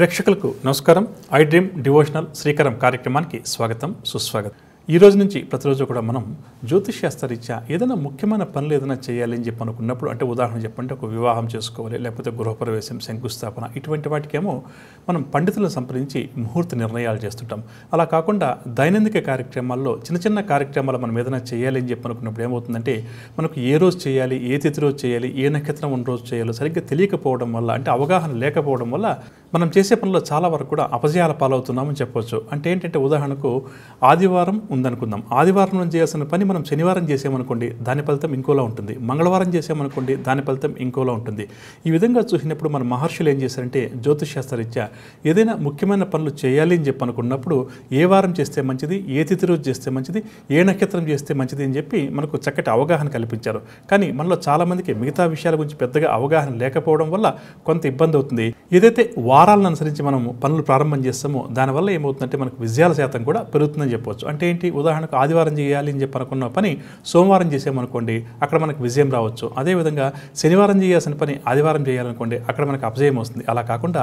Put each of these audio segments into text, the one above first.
ప్రేక్షకులకు నమస్కారం. I dream devotional Srikaram కార్యక్రమానికి స్వాగతం, సుస్వాగతం. ఈ రోజు నుంచి ప్రతిరోజు కూడా మనం జ్యోతిష్శాస్త్రరీత్యా ఏదైనా ముఖ్యమైన పనులు ఏదైనా చేయాలి అని చెప్పి అనుకున్నప్పుడు, అంటే ఉదాహరణ చెప్పంటే ఒక వివాహం చేసుకోవాలి, లేకపోతే గృహప్రవేశం, శంకుస్థాపన, ఇటువంటి వాటికేమో మనం పండితులను సంప్రదించి ముహూర్త నిర్ణయాలు చేస్తుంటాం. అలా కాకుండా దైనందిక కార్యక్రమాల్లో చిన్న చిన్న కార్యక్రమాలు మనం ఏదైనా చేయాలి అని చెప్పి అనుకున్నప్పుడు ఏమవుతుందంటే మనకు ఏ రోజు చేయాలి, ఏ తిథి రోజు చేయాలి, ఏ నక్షత్రం ఉన్న రోజు చేయాలో సరిగ్గా తెలియకపోవడం వల్ల, అంటే అవగాహన లేకపోవడం వల్ల మనం చేసే పనుల్లో చాలా వరకు కూడా అపజయాల పాలవుతున్నామని చెప్పవచ్చు. అంటే ఏంటంటే ఉదాహరణకు ఆదివారం ఉందనుకుందాం. ఆదివారం నుంచి చేయాల్సిన పని మనం శనివారం చేసామనుకోండి, దాని ఫలితం ఇంకోలా ఉంటుంది. మంగళవారం చేసామనుకోండి, దాని ఫలితం ఇంకోలా ఉంటుంది. ఈ విధంగా చూసినప్పుడు మన మహర్షులు ఏం చేశారంటే జ్యోతిష్శాస్త్రరీత్యా ఏదైనా ముఖ్యమైన పనులు చేయాలి అని చెప్పి అనుకున్నప్పుడు ఏ వారం చేస్తే మంచిది, ఏ తిథి రోజు చేస్తే మంచిది, ఏ నక్షత్రం చేస్తే మంచిది అని చెప్పి మనకు చక్కటి అవగాహన కల్పించారు. కానీ మనలో చాలామందికి మిగతా విషయాల గురించి పెద్దగా అవగాహన లేకపోవడం వల్ల కొంత ఇబ్బంది అవుతుంది. ఏదైతే వారాలను అనుసరించి మనం పనులు ప్రారంభం చేస్తామో దానివల్ల ఏమవుతుందంటే మనకు విజయాల శాతం కూడా పెరుగుతుందని చెప్పవచ్చు. అంటే ఏంటి, ఉదాహరణకు ఆదివారం చేయాలి అని చెప్పి అనుకున్న పని సోమవారం చేసామనుకోండి, అక్కడ మనకు విజయం రావచ్చు. అదేవిధంగా శనివారం చేయాల్సిన పని ఆదివారం చేయాలనుకోండి, అక్కడ మనకు అపజయం వస్తుంది. అలా కాకుండా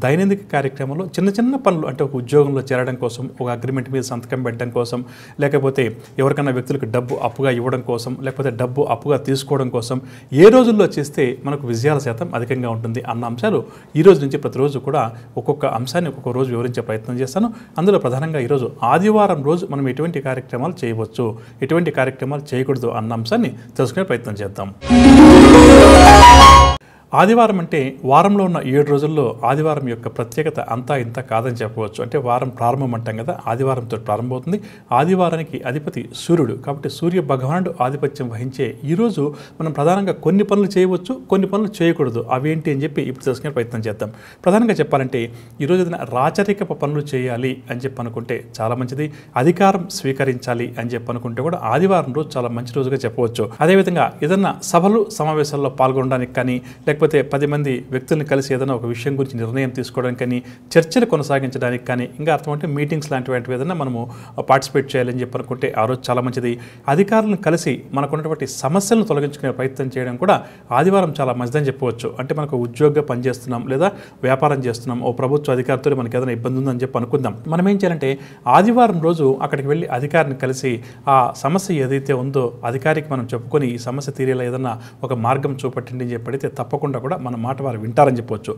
దైనందిక కార్యక్రమంలో చిన్న చిన్న పనులు, అంటే ఒక ఉద్యోగంలో చేరడం కోసం, ఒక అగ్రిమెంట్ మీద సంతకం పెట్టడం కోసం, లేకపోతే ఎవరికైనా వ్యక్తులకు డబ్బు అప్పుగా ఇవ్వడం కోసం, లేకపోతే డబ్బు అప్పుగా తీసుకోవడం కోసం ఏ రోజుల్లో చేస్తే మనకు విజయాల శాతం అధికంగా ఉంటుంది అన్న అంశాలు ఈ రోజు నుంచి ప్రతిరోజు కూడా ఒక్కొక్క అంశాన్ని ఒక్కొక్క రోజు వివరించే ప్రయత్నం చేస్తాను. అందులో ప్రధానంగా ఈరోజు ఆదివారం రోజు మనం ఎటువంటి కార్యక్రమాలు చేయవచ్చు, ఎటువంటి కార్యక్రమాలు చేయకూడదు అన్న అంశాన్ని తెలుసుకునే ప్రయత్నం చేద్దాం. ఆదివారం అంటే వారంలో ఉన్న 7 రోజుల్లో ఆదివారం యొక్క ప్రత్యేకత అంతా ఇంత కాదని చెప్పవచ్చు. అంటే వారం ప్రారంభం అంటాం కదా, ఆదివారంతో ప్రారంభమవుతుంది. ఆదివారానికి అధిపతి సూర్యుడు, కాబట్టి సూర్య భగవానుడు ఆధిపత్యం వహించే ఈరోజు మనం ప్రధానంగా కొన్ని పనులు చేయవచ్చు, కొన్ని పనులు చేయకూడదు. అవేంటి అని చెప్పి ఇప్పుడు తెలుసుకునే ప్రయత్నం చేద్దాం. ప్రధానంగా చెప్పాలంటే ఈరోజు ఏదైనా రాచరికపు పనులు చేయాలి అని చెప్పి అనుకుంటే చాలా మంచిది. అధికారం స్వీకరించాలి అని చెప్పి అనుకుంటే కూడా ఆదివారం రోజు చాలా మంచి రోజుగా చెప్పవచ్చు. అదేవిధంగా ఏదైనా సభలు సమావేశాల్లో పాల్గొనడానికి కానీ, లేకపోతే 10 మంది వ్యక్తులను కలిసి ఏదైనా ఒక విషయం గురించి నిర్ణయం తీసుకోవడానికి కానీ, చర్చలు కొనసాగించడానికి కానీ, ఇంకా అర్థమంటే మీటింగ్స్ లాంటివి ఏదైనా మనము పార్టిసిపేట్ చేయాలని చెప్పి అనుకుంటే ఆ రోజు చాలా మంచిది. అధికారులను కలిసి మనకున్నటువంటి సమస్యలను తొలగించుకునే ప్రయత్నం చేయడం కూడా ఆదివారం చాలా మంచిదని చెప్పవచ్చు. అంటే మనకు ఉద్యోగంగా పనిచేస్తున్నాం లేదా వ్యాపారం చేస్తున్నాం, ఓ ప్రభుత్వ అధికారితో మనకి ఏదైనా ఇబ్బంది ఉందని చెప్పి అనుకుందాం. మనం ఏం చేయాలంటే ఆదివారం రోజు అక్కడికి వెళ్ళి అధికారిని కలిసి ఆ సమస్య ఏదైతే ఉందో అధికారికి మనం చెప్పుకొని ఈ సమస్య తీరేలా ఏదైనా ఒక మార్గం చూపట్టండి అని చెప్పడితే తప్పకుండా కూడా మన మాట వారు వింటారని చెప్పవచ్చు.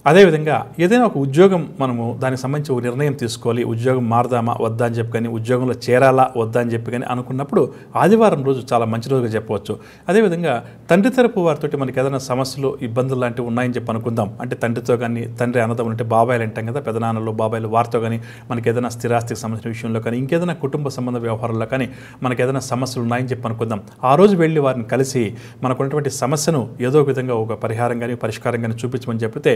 అదేవిధంగా ఏదైనా ఒక ఉద్యోగం మనము దానికి సంబంధించి ఒక నిర్ణయం తీసుకోవాలి, ఉద్యోగం మారదామా వద్దా అని చెప్పి కానీ, ఉద్యోగంలో చేరాలా వద్దా అని చెప్పి కానీ అనుకున్నప్పుడు ఆదివారం రోజు చాలా మంచి రోజుగా చెప్పవచ్చు. అదేవిధంగా తండ్రి తరపు వారితో మనకి ఏదైనా సమస్యలు, ఇబ్బందులు లాంటివి ఉన్నాయని చెప్పి అనుకుందాం. అంటే తండ్రితో కానీ, తండ్రి అన్నదమ్ములు అంటే బాబాయిలు అంటాం కదా, పెదనాన్నలు బాబాయిలు, వారితో కానీ మనకి ఏదైనా స్థిరాస్తికి సంబంధించిన విషయంలో కానీ, ఇంకేదైనా కుటుంబ సంబంధ వ్యవహారాల్లో కానీ మనకి ఏదైనా సమస్యలు ఉన్నాయని చెప్పి అనుకుందాం. ఆ రోజు వెళ్ళి వారిని కలిసి మనకున్నటువంటి సమస్యను ఏదో విధంగా ఒక పరిహారం కానీ పరిష్కారం కానీ చూపించమని చెప్పితే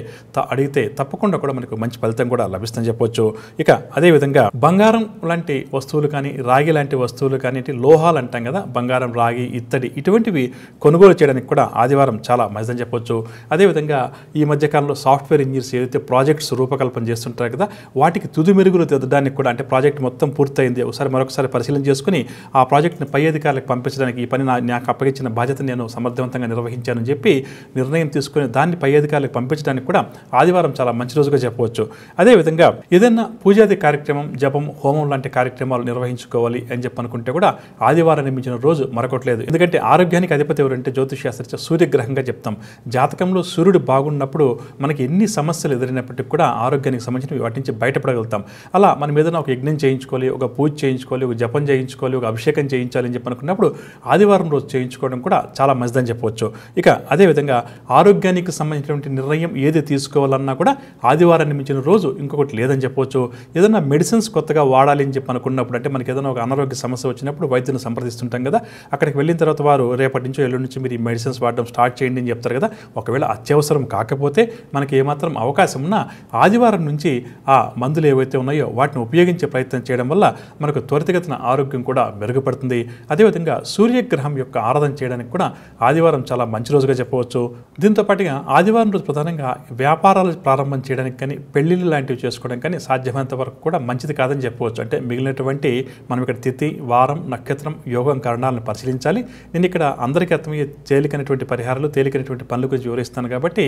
అడిగితే తప్పకుండా కూడా మనకు మంచి ఫలితం కూడా లభిస్తుందని చెప్పవచ్చు. ఇక అదేవిధంగా బంగారం లాంటి వస్తువులు కానీ, రాగి లాంటి వస్తువులు కానీ, లోహాలు అంటాం కదా, బంగారం, రాగి, ఇత్తడి, ఇటువంటివి కొనుగోలు చేయడానికి కూడా ఆదివారం చాలా మంచిదని చెప్పవచ్చు. అదేవిధంగా ఈ మధ్యకాలంలో సాఫ్ట్వేర్ ఇంజనీర్స్ ఏదైతే ప్రాజెక్ట్స్ రూపకల్పన చేస్తుంటారు కదా, వాటికి తుది మెరుగులు తెద్దడానికి కూడా, అంటే ప్రాజెక్ట్ మొత్తం పూర్తయింది, మరొకసారి పరిశీలన చేసుకుని ఆ ప్రాజెక్ట్ని పై అధికారులకు పంపించడానికి ఈ పని నాకు అప్పగించిన బాధ్యత నేను సమర్థవంతంగా నిర్వహించానని చెప్పి నిర్ణయం తీసుకుని దాన్ని పై అధికారులకు పంపించడానికి కూడా ఆదివారం చాలా మంచి రోజుగా చెప్పవచ్చు. అదేవిధంగా ఏదైనా పూజాది కార్యక్రమం, జపం, హోమం లాంటి కార్యక్రమాలు నిర్వహించుకోవాలి అని చెప్పి అనుకుంటే కూడా ఆదివారం నిర్మించిన రోజు మరొకట్లేదు. ఎందుకంటే ఆరోగ్యానికి అధిపతి ఎవరంటే జ్యోతిష్శాస్త్ర సూర్యగ్రహంగా చెప్తాం. జాతకంలో సూర్యుడు బాగున్నప్పుడు మనకి ఎన్ని సమస్యలు ఎదురైనప్పటికీ కూడా ఆరోగ్యానికి సంబంధించిన వాటి నుంచి బయటపడగలుగుతాం. అలా మనం ఏదైనా ఒక యజ్ఞం చేయించుకోవాలి, ఒక పూజ చేయించుకోవాలి, ఒక జపం చేయించుకోవాలి, ఒక అభిషేకం చేయించాలి అని చెప్పి అనుకున్నప్పుడు ఆదివారం రోజు చేయించుకోవడం కూడా చాలా మంచిదని చెప్పవచ్చు. ఇక అదేవిధంగా ఆరోగ్యానికి సంబంధించినటువంటి నిర్ణయం ఏది తీసుకోవాలన్నా కూడా ఆదివారాన్ని మించిన రోజు ఇంకొకటి లేదని చెప్పవచ్చు. ఏదైనా మెడిసిన్స్ కొత్తగా వాడాలి అని చెప్పి అనుకున్నప్పుడు, అంటే మనకి ఏదైనా ఒక అనారోగ్య సమస్య వచ్చినప్పుడు వైద్యుని సంప్రదిస్తుంటాం కదా, అక్కడికి వెళ్ళిన తర్వాత వారు రేపటి నుంచో ఎల్లుండి నుంచి మీరు ఈ మెడిసిన్స్ వాడడం స్టార్ట్ చేయండి అని చెప్తారు కదా. ఒకవేళ అత్యవసరం కాకపోతే మనకి ఏమాత్రం అవకాశం ఉన్నా ఆదివారం నుంచి ఆ మందులు ఏవైతే ఉన్నాయో వాటిని ఉపయోగించే ప్రయత్నం చేయడం వల్ల మనకు త్వరితగతిన ఆరోగ్యం కూడా మెరుగుపడుతుంది. అదేవిధంగా సూర్యగ్రహం యొక్క ఆరాధన చేయడానికి కూడా ఆదివారం చాలా మంచి రోజుగా చెప్పవచ్చు. దీంతో దీంతో పాటుగా ఆదివారం రోజు ప్రధానంగా వ్యాపారాలు ప్రారంభం చేయడానికి కానీ పెళ్లిళ్ళు లాంటివి చేసుకోవడానికి కానీ సాధ్యమైనంత వరకు కూడా మంచిది కాదని చెప్పవచ్చు. అంటే మిగిలినటువంటి మనం ఇక్కడ తిథి, వారం, నక్షత్రం, యోగం కారణాలను పరిశీలించాలి. నేను ఇక్కడ అందరికీ అర్థమయ్యే తేలికైనటువంటి పరిహారాలు, తేలికైనటువంటి పనుల గురించి వివరిస్తాను కాబట్టి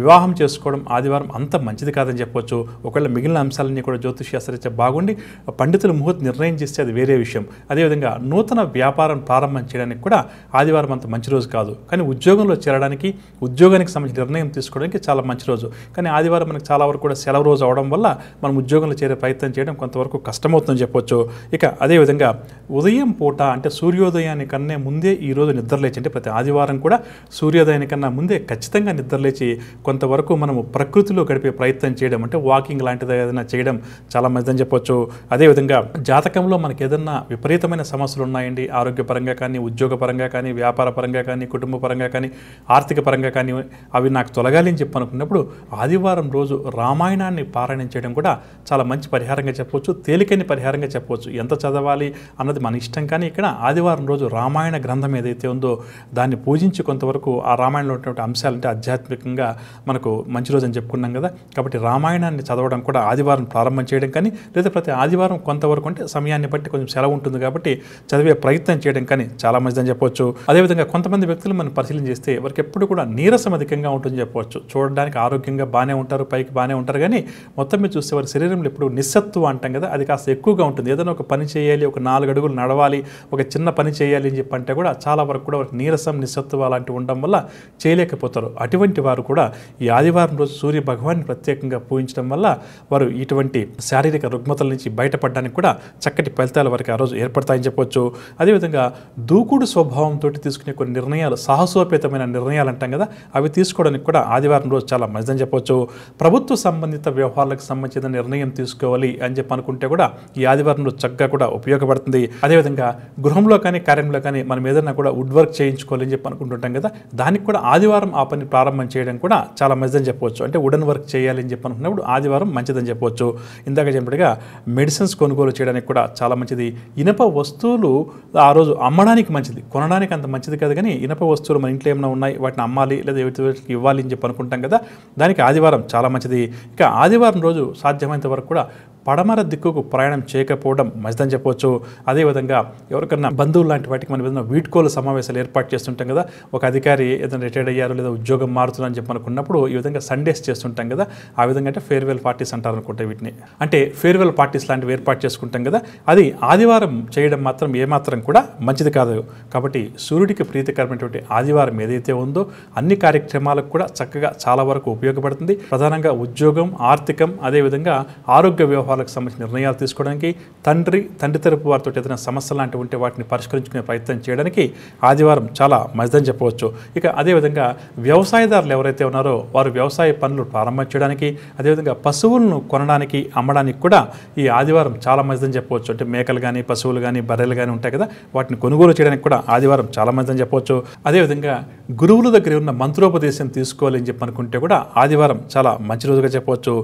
వివాహం చేసుకోవడం ఆదివారం అంత మంచిది కాదని చెప్పవచ్చు. ఒకవేళ మిగిలిన అంశాలన్నీ కూడా జ్యోతిష్శాస్త్రరీత్యా బాగుండి పండితులు ముహూర్త నిర్ణయం చేస్తే అది వేరే విషయం. అదేవిధంగా నూతన వ్యాపారం ప్రారంభం చేయడానికి కూడా ఆదివారం అంత మంచి రోజు కాదు. కానీ ఉద్యోగంలో చేరడానికి, ఉద్యోగానికి సంబంధించిన నిర్ణయం తీసుకోవడానికి చాలా మంచి రోజు. కానీ ఆదివారం మనకు చాలా వరకు కూడా సెలవు రోజు అవడం వల్ల మనం ఉద్యోగంలో చేరే ప్రయత్నం చేయడం కొంతవరకు కష్టమవుతుందని చెప్పొచ్చు. ఇక అదేవిధంగా ఉదయం పూట అంటే సూర్యోదయానికన్నా ముందే ఈరోజు నిద్రలేచి, అంటే ప్రతి ఆదివారం కూడా సూర్యోదయానికన్నా ముందే ఖచ్చితంగా నిద్రలేచి కొంతవరకు మనము ప్రకృతిలో గడిపే ప్రయత్నం చేయడం, అంటే వాకింగ్ లాంటిది ఏదైనా చేయడం చాలా మంచిదని చెప్పొచ్చు. అదేవిధంగా జాతకంలో మనకి ఏదన్నా విపరీతమైన సమస్యలు ఉన్నాయండి, ఆరోగ్యపరంగా కానీ, ఉద్యోగపరంగా కానీ, వ్యాపార పరంగా కానీ, కుటుంబ పరంగా కానీ, ఆర్థిక పరంగా కానీ అవి నాకు తొలగాలి అని చెప్పి అనుకున్నప్పుడు ఆదివారం రోజు రామాయణాన్ని పారాయణం చేయడం కూడా చాలా మంచి పరిహారంగా చెప్పవచ్చు, తేలికైన పరిహారంగా చెప్పవచ్చు. ఎంత చదవాలి అన్నది మన ఇష్టం. కానీ ఇక్కడ ఆదివారం రోజు రామాయణ గ్రంథం ఏదైతే ఉందో దాన్ని పూజించి కొంతవరకు ఆ రామాయణంలో ఉన్నటువంటి అంశాలు, అంటే ఆధ్యాత్మికంగా మనకు మంచి రోజు అని చెప్పుకున్నాం కదా, కాబట్టి రామాయణాన్ని చదవడం కూడా ఆదివారం ప్రారంభం చేయడం కానీ, లేదా ప్రతి ఆదివారం కొంతవరకు అంటే సమయాన్ని బట్టి కొంచెం సెలవు ఉంటుంది కాబట్టి చదివే ప్రయత్నం చేయడం కానీ చాలా మంచిదని చెప్పవచ్చు. అదేవిధంగా కొంతమంది వ్యక్తులు మనం పరిశీలన చేస్తే వారికి ఎప్పుడు కూడా నీరసం అధికంగా ఉంటుందని చెప్పవచ్చు. చూడడానికి ఆరోగ్యంగా బాగానే ఉంటారు, పైకి బాగానే ఉంటారు, కానీ మొత్తం మీద చూస్తే వారి శరీరంలో ఎప్పుడు నిస్సత్తువ అంటాం కదా, అది కాస్త ఎక్కువగా ఉంటుంది. ఏదైనా ఒక పని చేయాలి, ఒక 4 అడుగులు నడవాలి, ఒక చిన్న పని చేయాలి అని చెప్పి అంటే కూడా చాలా వరకు కూడా వారికి నీరసం, నిస్సత్తువ అలాంటివి ఉండడం వల్ల చేయలేకపోతారు. అటువంటి వారు కూడా ఈ ఆదివారం రోజు సూర్య భగవాన్ని ప్రత్యేకంగా పూజించడం వల్ల వారు ఇటువంటి శారీరక రుగ్మతల నుంచి బయటపడడానికి కూడా చక్కటి ఫలితాలు వారికి ఆ రోజు ఏర్పడతాయని చెప్పొచ్చు. అదేవిధంగా దూకుడు స్వభావంతో తీసుకునే కొన్ని నిర్ణయాలు, సాహసోపేతమైన నిర్ణయాలు అంటాం కదా, అవి తీసుకోవడానికి కూడా ఆదివారం రోజు చాలా మంచిదని చెప్పొచ్చు. ప్రభుత్వ సంబంధిత వ్యవహారాలకు సంబంధించిన నిర్ణయం తీసుకోవాలి అని చెప్పి అనుకుంటే కూడా ఈ ఆదివారం రోజు చక్కగా కూడా ఉపయోగపడుతుంది. అదేవిధంగా గృహంలో కానీ, కార్యంలో కానీ మనం ఏదైనా కూడా వుడ్ వర్క్ చేయించుకోవాలి అని చెప్పి అనుకుంటుంటాం కదా, దానికి కూడా ఆదివారం ఆ పని ప్రారంభం చేయడం కూడా చాలా మంచిదని చెప్పవచ్చు. అంటే వుడెన్ వర్క్ చేయాలి అని చెప్పి అనుకున్నప్పుడు ఆదివారం మంచిదని చెప్పవచ్చు. ఇందాక చెప్పినట్టుగా మెడిసిన్స్ కొనుగోలు చేయడానికి కూడా చాలా మంచిది. ఇనప వస్తువులు ఆ రోజు అమ్మడానికి మంచిది, కొనడానికి అంత మంచిది కాదు. కానీ ఇనప వస్తువులు మన ఇంట్లో ఏమైనా ఉన్నాయి, వాటిని అమ్మాలి లేదా ఎవరికి ఇవ్వాలి అని చెప్పి అనుకుంటాం కదా, దానికి ఆదివారం చాలా మంచిది. ఇక ఆదివారం రోజు సాధ్యమైనంత వరకు కూడా పడమర దిక్కుకు ప్రయాణం చేయకపోవడం మంచిదని చెప్పవచ్చు. అదేవిధంగా ఎవరికన్నా బంధువులు లాంటి వాటికి మనం ఏదైనా వీడ్కోలు సమావేశాలు ఏర్పాటు చేస్తుంటాం కదా, ఒక అధికారి ఏదైనా రిటైర్డ్ అయ్యారు లేదా ఉద్యోగం మారుతుందని చెప్పి అనుకున్నప్పుడు ఈ విధంగా సండేస్ చేస్తుంటాం కదా, ఆ విధంగా అంటే ఫేర్వెల్ పార్టీస్ అంటారు అనుకుంటే వీటిని, అంటే ఫేర్వెల్ పార్టీస్ లాంటివి ఏర్పాటు చేసుకుంటాం కదా, అది ఆదివారం చేయడం మాత్రం ఏమాత్రం కూడా మంచిది కాదు. కాబట్టి సూర్యుడికి ప్రీతికరమైనటువంటి ఆదివారం ఏదైతే ఉందో అన్ని కార్యక్రమాలకు కూడా చక్కగా చాలా వరకు ఉపయోగపడుతుంది. ప్రధానంగా ఉద్యోగం, ఆర్థికం, అదేవిధంగా ఆరోగ్య వ్యవహారాలకు సంబంధించిన నిర్ణయాలు తీసుకోవడానికి, తండ్రి తరపు వారితో ఏదైనా సమస్యలు లాంటివి ఉంటే వాటిని పరిష్కరించుకునే ప్రయత్నం చేయడానికి ఆదివారం చాలా మంచిదని చెప్పవచ్చు. ఇక అదేవిధంగా వ్యవసాయదారులు ఎవరైతే ఉన్నారో వారు వ్యవసాయ పనులు ప్రారంభం చేయడానికి, అదేవిధంగా పశువులను కొనడానికి, అమ్మడానికి కూడా ఈ ఆదివారం చాలా మంచిదని చెప్పవచ్చు. అంటే మేకలు కానీ, పశువులు కానీ, బర్రెలు కానీ ఉంటాయి కదా, వాటిని కొనుగోలు చేయడానికి కూడా ఆదివారం చాలా మంచిదని చెప్పవచ్చు. అదేవిధంగా గురువుల దగ్గర ఉన్న మంత్రోపదేశం తీసుకోవాలి అని చెప్పి అనుకుంటే కూడా ఆదివారం చాలా మంచి రోజుగా చెప్పవచ్చు.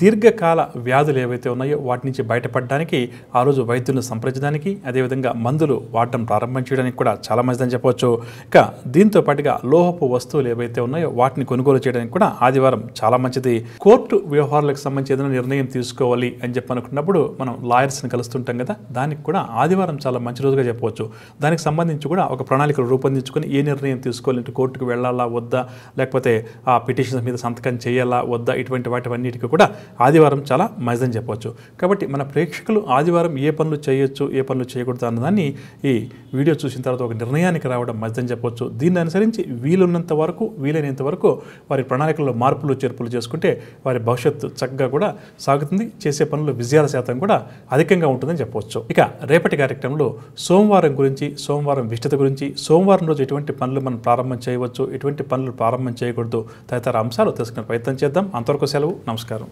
దీర్ఘకాల వ్యాధులు ఏవైతే ఉన్నాయో వాటి నుంచి బయటపడడానికి ఆ రోజు వైద్యులను సంప్రదించడానికి, అదేవిధంగా మందులు వాడటం ప్రారంభం చేయడానికి కూడా చాలా మంచిదని చెప్పవచ్చు. ఇక దీంతో పాటుగా లోహపు వస్తువులు ఏవైతే ఉన్నాయో వాటిని కొనుగోలు చేయడానికి కూడా ఆదివారం చాలా మంచిది. కోర్టు వ్యవహారాలకు సంబంధించి ఏదైనా నిర్ణయం తీసుకోవాలి అని చెప్పి అనుకున్నప్పుడు మనం లాయర్స్ని కలుస్తుంటాం కదా, దానికి కూడా ఆదివారం చాలా మంచి రోజుగా చెప్పవచ్చు. దానికి సంబంధించి కూడా ఒక ప్రణాళికలు రూపొందించుకొని ఏ నిర్ణయం తీసుకోవాలంటే కోర్టుకు వెళ్ళాలా వద్దా, లేకపోతే ఆ పిటిషన్స్ మీద సంతకం చేయాలా వద్దా, ఇటువంటి వాటివన్నిటికీ కూడా ఆదివారం చాలా మంచిదని చెప్పవచ్చు. కాబట్టి మన ప్రేక్షకులు ఆదివారం ఏ పనులు చేయొచ్చు, ఏ పనులు చేయకూడదు అన్నదాన్ని ఈ వీడియో చూసిన తర్వాత ఒక నిర్ణయానికి రావడం మంచిదని చెప్పవచ్చు. దీన్ని అనుసరించి వీలైనంత వరకు వారి ప్రణాళికల్లో మార్పులు చేర్పులు చేసుకుంటే వారి భవిష్యత్తు చక్కగా కూడా సాగుతుంది. చేసే పనులు విజయాల శాతం కూడా అధికంగా ఉంటుందని చెప్పవచ్చు. ఇక రేపటి కార్యక్రమంలో సోమవారం గురించి, సోమవారం విశిష్టత గురించి, సోమవారం రోజు ఎటువంటి పనులు మనం ప్రారంభం చేయవచ్చు, ఎటువంటి పనులు ప్రారంభం చేయకూడదు తదితర అంశాలు తెలుసుకునే ప్రయత్నం చేద్దాం. అంతవరకు సెలవు. నమస్కారం.